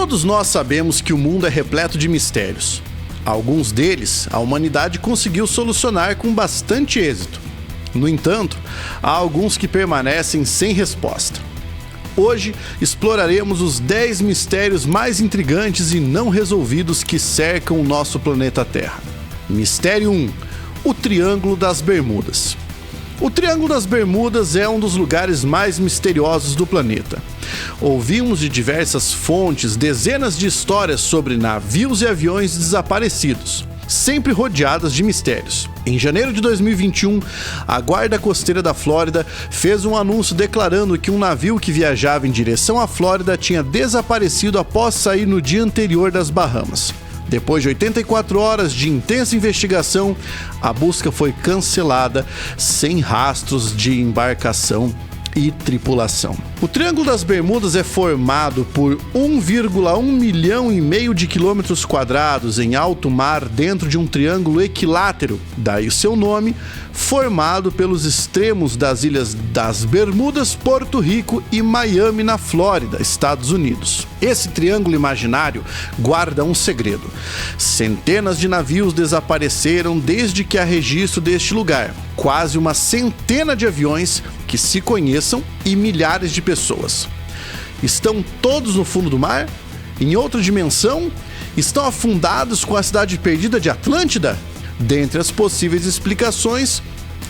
Todos nós sabemos que o mundo é repleto de mistérios. Alguns deles, a humanidade conseguiu solucionar com bastante êxito. No entanto, há alguns que permanecem sem resposta. Hoje, exploraremos os 10 mistérios mais intrigantes e não resolvidos que cercam o nosso planeta Terra. Mistério 1. O Triângulo das Bermudas. O Triângulo das Bermudas é um dos lugares mais misteriosos do planeta. Ouvimos de diversas fontes dezenas de histórias sobre navios e aviões desaparecidos, sempre rodeadas de mistérios. Em janeiro de 2021, a Guarda Costeira da Flórida fez um anúncio declarando que um navio que viajava em direção à Flórida tinha desaparecido após sair no dia anterior das Bahamas. Depois de 84 horas de intensa investigação, a busca foi cancelada sem rastros de embarcação e tripulação. O Triângulo das Bermudas é formado por 1,1 milhão e meio de quilômetros quadrados em alto mar dentro de um triângulo equilátero, daí o seu nome, formado pelos extremos das ilhas das Bermudas, Porto Rico e Miami, na Flórida, Estados Unidos. Esse triângulo imaginário guarda um segredo. Centenas de navios desapareceram desde que há registro deste lugar, quase uma centena de aviões que se conheçam e milhares de pessoas. Estão todos no fundo do mar? Em outra dimensão? Estão afundados com a cidade perdida de Atlântida? Dentre as possíveis explicações,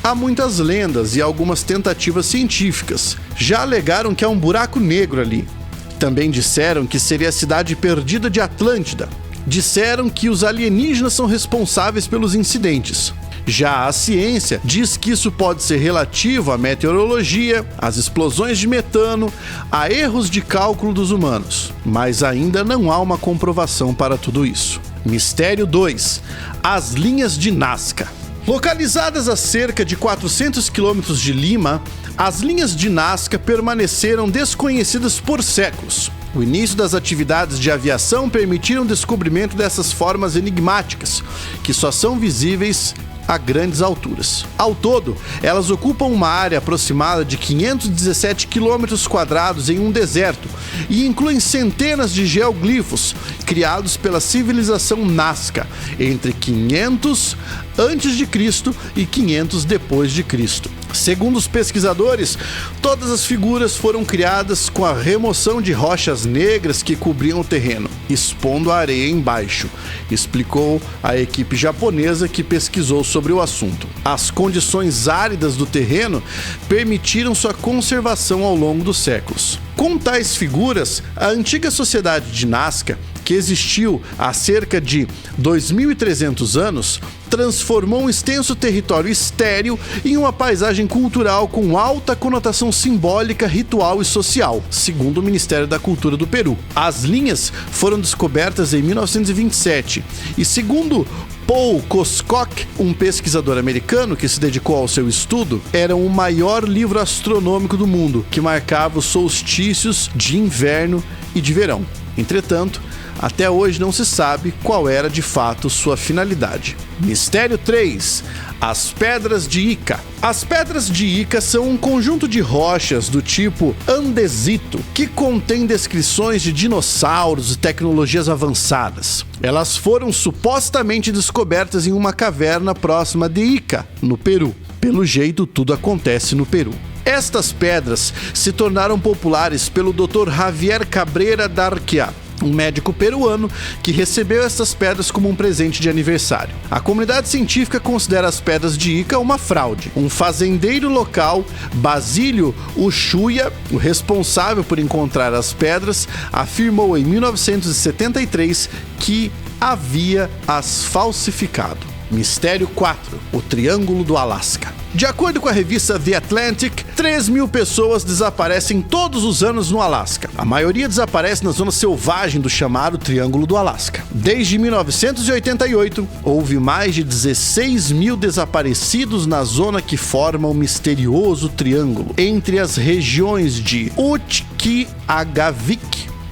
há muitas lendas e algumas tentativas científicas. Já alegaram que há um buraco negro ali. Também disseram que seria a cidade perdida de Atlântida. Disseram que os alienígenas são responsáveis pelos incidentes. Já a ciência diz que isso pode ser relativo à meteorologia, às explosões de metano, a erros de cálculo dos humanos, mas ainda não há uma comprovação para tudo isso. Mistério 2. As linhas de Nazca. Localizadas a cerca de 400 quilômetros de Lima, as linhas de Nazca permaneceram desconhecidas por séculos. O início das atividades de aviação permitiram o descobrimento dessas formas enigmáticas, que só são visíveis a grandes alturas. Ao todo, elas ocupam uma área aproximada de 517 quilômetros quadrados em um deserto e incluem centenas de geoglifos criados pela civilização Nazca entre 500 a.C. e 500 depois de Cristo. Segundo os pesquisadores, todas as figuras foram criadas com a remoção de rochas negras que cobriam o terreno, expondo a areia embaixo, explicou a equipe japonesa que pesquisou sobre o assunto. As condições áridas do terreno permitiram sua conservação ao longo dos séculos. Com tais figuras, a antiga sociedade de Nazca, que existiu há cerca de 2.300 anos, transformou um extenso território estéril em uma paisagem cultural com alta conotação simbólica, ritual e social, segundo o Ministério da Cultura do Peru. As linhas foram descobertas em 1927 e, segundo Paul Coscock, um pesquisador americano que se dedicou ao seu estudo, eram o maior livro astronômico do mundo, que marcava os solstícios de inverno e de verão. Entretanto, até hoje não se sabe qual era de fato sua finalidade. Mistério 3. As Pedras de Ica. As Pedras de Ica são um conjunto de rochas do tipo andesito que contém descrições de dinossauros e tecnologias avançadas. Elas foram supostamente descobertas em uma caverna próxima de Ica, no Peru. Pelo jeito, tudo acontece no Peru. Estas pedras se tornaram populares pelo Dr. Javier Cabrera Darquea, um médico peruano que recebeu essas pedras como um presente de aniversário. A comunidade científica considera as pedras de Ica uma fraude. Um fazendeiro local, Basílio Uchuia, o responsável por encontrar as pedras, afirmou em 1973 que havia as falsificado. Mistério 4. O Triângulo do Alasca. De acordo com a revista The Atlantic, 3.000 pessoas desaparecem todos os anos no Alasca. A maioria desaparece na zona selvagem do chamado Triângulo do Alasca. Desde 1988, houve mais de 16.000 desaparecidos na zona que forma o misterioso triângulo, entre as regiões de Utqiagvik,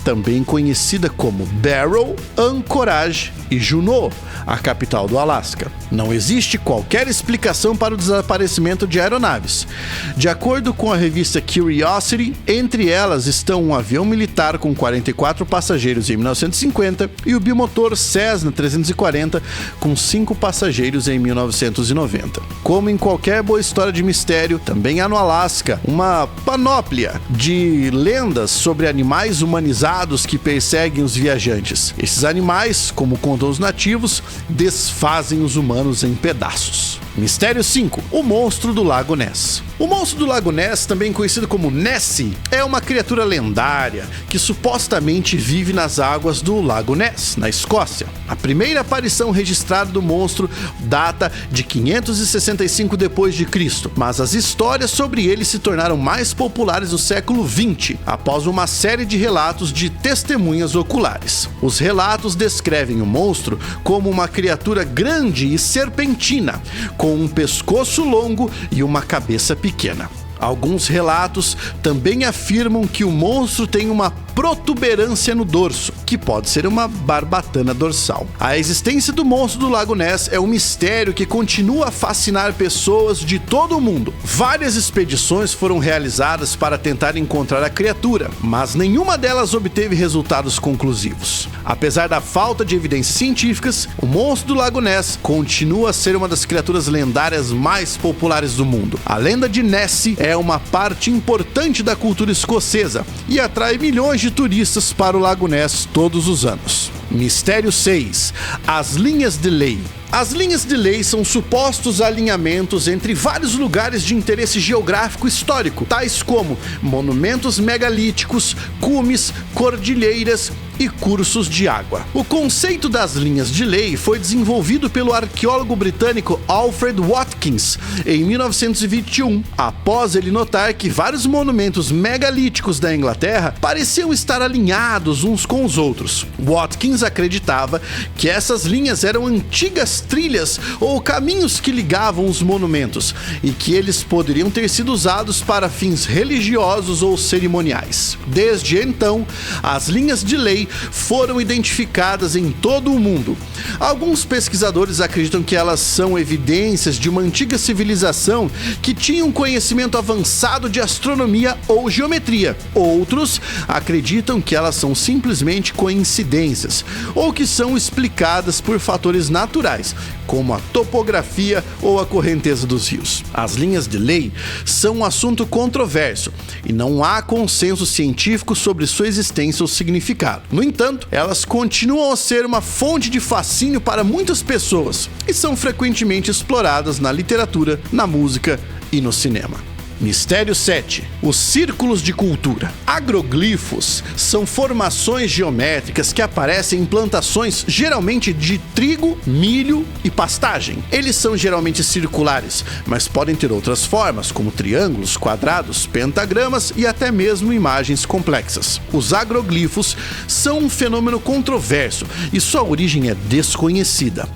também conhecida como Barrow, Anchorage e Juneau, a capital do Alasca. Não existe qualquer explicação para o desaparecimento de aeronaves. De acordo com a revista Curiosity, entre elas estão um avião militar com 44 passageiros em 1950 e o bimotor Cessna 340 com 5 passageiros em 1990. Como em qualquer boa história de mistério, também há no Alasca uma panóplia de lendas sobre animais humanizados que perseguem os viajantes. Esses animais, como contam os nativos, desfazem os humanos em pedaços. Mistério 5. O monstro do Lago Ness. O monstro do Lago Ness, também conhecido como Nessie, é uma criatura lendária que supostamente vive nas águas do Lago Ness, na Escócia. A primeira aparição registrada do monstro data de 565 d.C., mas as histórias sobre ele se tornaram mais populares no século XX, após uma série de relatos de testemunhas oculares. Os relatos descrevem o monstro como uma criatura grande e serpentina, com um pescoço longo e uma cabeça pequena. Alguns relatos também afirmam que o monstro tem uma protuberância no dorso, que pode ser uma barbatana dorsal. A existência do monstro do Lago Ness é um mistério que continua a fascinar pessoas de todo o mundo. Várias expedições foram realizadas para tentar encontrar a criatura, mas nenhuma delas obteve resultados conclusivos. Apesar da falta de evidências científicas, o monstro do Lago Ness continua a ser uma das criaturas lendárias mais populares do mundo. A lenda de Nessie é uma parte importante da cultura escocesa e atrai milhões de turistas para o Lago Ness todos os anos. Mistério 6. As linhas de lei. As linhas de lei são supostos alinhamentos entre vários lugares de interesse geográfico histórico, tais como monumentos megalíticos, cumes, cordilheiras e cursos de água. O conceito das linhas de lei foi desenvolvido pelo arqueólogo britânico Alfred Watkins em 1921, após ele notar que vários monumentos megalíticos da Inglaterra pareciam estar alinhados uns com os outros. Watkins acreditava que essas linhas eram antigas trilhas ou caminhos que ligavam os monumentos e que eles poderiam ter sido usados para fins religiosos ou cerimoniais. Desde então, as linhas de lei foram identificadas em todo o mundo. Alguns pesquisadores acreditam que elas são evidências de uma antiga civilização que tinha um conhecimento avançado de astronomia ou geometria. Outros acreditam que elas são simplesmente coincidências ou que são explicadas por fatores naturais, como a topografia ou a correnteza dos rios. As linhas de lei são um assunto controverso e não há consenso científico sobre sua existência ou significado. No entanto, elas continuam a ser uma fonte de fascínio para muitas pessoas e são frequentemente exploradas na literatura, na música e no cinema. Mistério 7. Os círculos de cultura. Agroglifos são formações geométricas que aparecem em plantações geralmente de trigo, milho e pastagem. Eles são geralmente circulares, mas podem ter outras formas, como triângulos, quadrados, pentagramas e até mesmo imagens complexas. Os agroglifos são um fenômeno controverso e sua origem é desconhecida.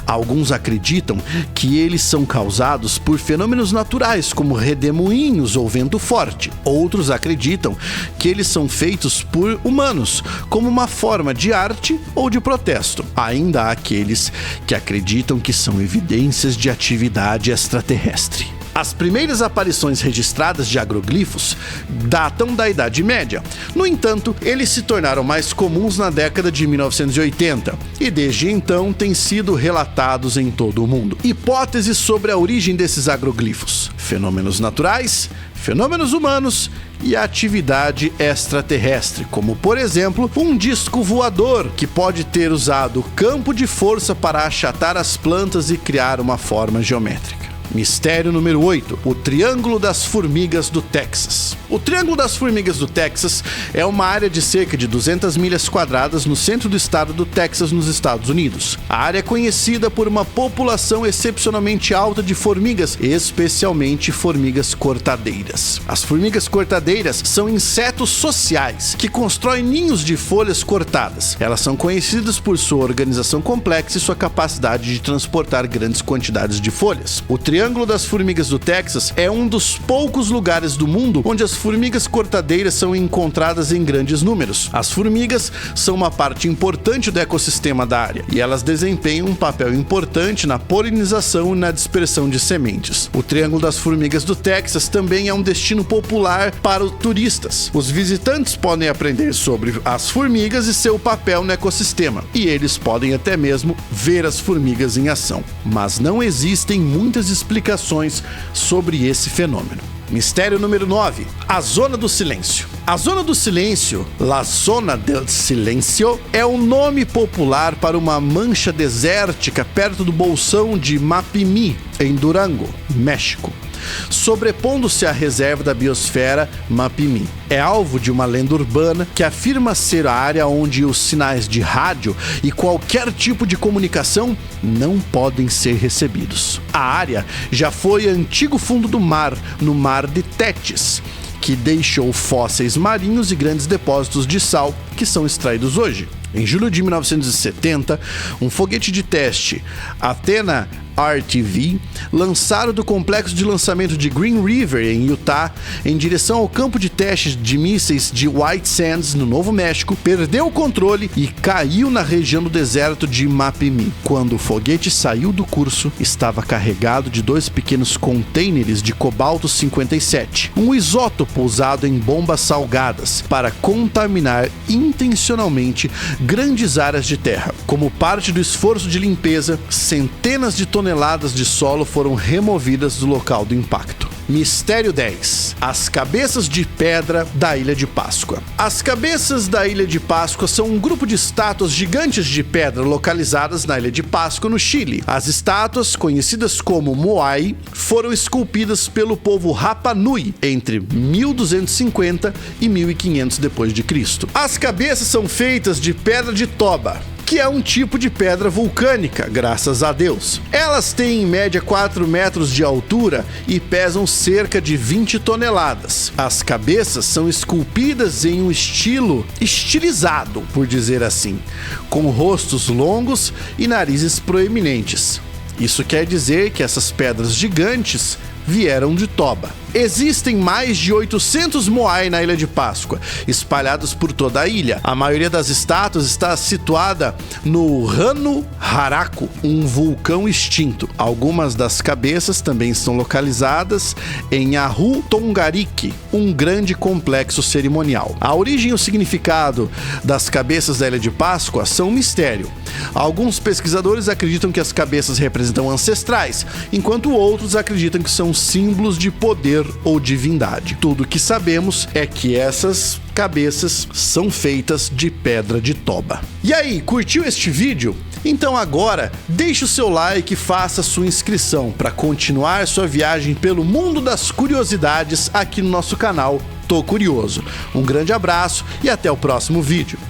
Alguns acreditam que eles são causados por fenômenos naturais, como redemoinhos ou vento forte. Outros acreditam que eles são feitos por humanos, como uma forma de arte ou de protesto. Ainda há aqueles que acreditam que são evidências de atividade extraterrestre. As primeiras aparições registradas de agroglifos datam da Idade Média. No entanto, eles se tornaram mais comuns na década de 1980 e desde então têm sido relatados em todo o mundo. Hipóteses sobre a origem desses agroglifos: fenômenos naturais, fenômenos humanos e a atividade extraterrestre, como por exemplo um disco voador que pode ter usado o campo de força para achatar as plantas e criar uma forma geométrica. Mistério número 8. O Triângulo das Formigas do Texas. O Triângulo das Formigas do Texas é uma área de cerca de 200 milhas quadradas no centro do estado do Texas, nos Estados Unidos. A área é conhecida por uma população excepcionalmente alta de formigas, especialmente formigas cortadeiras. As formigas cortadeiras são insetos sociais que constroem ninhos de folhas cortadas. Elas são conhecidas por sua organização complexa e sua capacidade de transportar grandes quantidades de folhas. O Triângulo Triângulo das Formigas do Texas é um dos poucos lugares do mundo onde as formigas cortadeiras são encontradas em grandes números. As formigas são uma parte importante do ecossistema da área e elas desempenham um papel importante na polinização e na dispersão de sementes. O Triângulo das Formigas do Texas também é um destino popular para os turistas. Os visitantes podem aprender sobre as formigas e seu papel no ecossistema, e eles podem até mesmo ver as formigas em ação. Mas não existem muitas explicações sobre esse fenômeno. Mistério número 9. A Zona do Silêncio. A Zona do Silêncio, La Zona del Silencio, é o nome popular para uma mancha desértica perto do bolsão de Mapimí, em Durango, México, sobrepondo-se à reserva da biosfera Mapimí. É alvo de uma lenda urbana que afirma ser a área onde os sinais de rádio e qualquer tipo de comunicação não podem ser recebidos. A área já foi antigo fundo do mar, no Mar de Tétis, que deixou fósseis marinhos e grandes depósitos de sal que são extraídos hoje. Em julho de 1970, um foguete de teste, Athena RTV, lançado do complexo de lançamento de Green River, em Utah, em direção ao campo de testes de mísseis de White Sands, no Novo México, perdeu o controle e caiu na região do deserto de Mapimí. Quando o foguete saiu do curso, estava carregado de 2 pequenos containers de cobalto 57, um isótopo usado em bombas salgadas para contaminar intencionalmente grandes áreas de terra. Como parte do esforço de limpeza, centenas de toneladas de solo foram removidas do local do impacto. Mistério 10. As cabeças de pedra da Ilha de Páscoa. As cabeças da Ilha de Páscoa são um grupo de estátuas gigantes de pedra localizadas na Ilha de Páscoa, no Chile. As estátuas, conhecidas como Moai, foram esculpidas pelo povo Rapa Nui entre 1250 e 1500 d.C. As cabeças são feitas de pedra de toba, que é um tipo de pedra vulcânica, graças a Deus. Elas têm em média 4 metros de altura e pesam cerca de 20 toneladas. As cabeças são esculpidas em um estilo estilizado, por dizer assim, com rostos longos e narizes proeminentes. Isso quer dizer que essas pedras gigantes vieram de Toba. Existem mais de 800 Moai na Ilha de Páscoa, espalhados por toda a ilha. A maioria das estátuas está situada no Rano Haraku, um vulcão extinto. Algumas das cabeças também estão localizadas em Ahu Tongariki, um grande complexo cerimonial. A origem e o significado das cabeças da Ilha de Páscoa são um mistério. Alguns pesquisadores acreditam que as cabeças representam ancestrais, enquanto outros acreditam que são símbolos de poder ou divindade. Tudo que sabemos é que essas cabeças são feitas de pedra de toba. E aí, curtiu este vídeo? Então agora, deixe o seu like e faça sua inscrição para continuar sua viagem pelo mundo das curiosidades aqui no nosso canal Tô Curioso. Um grande abraço e até o próximo vídeo.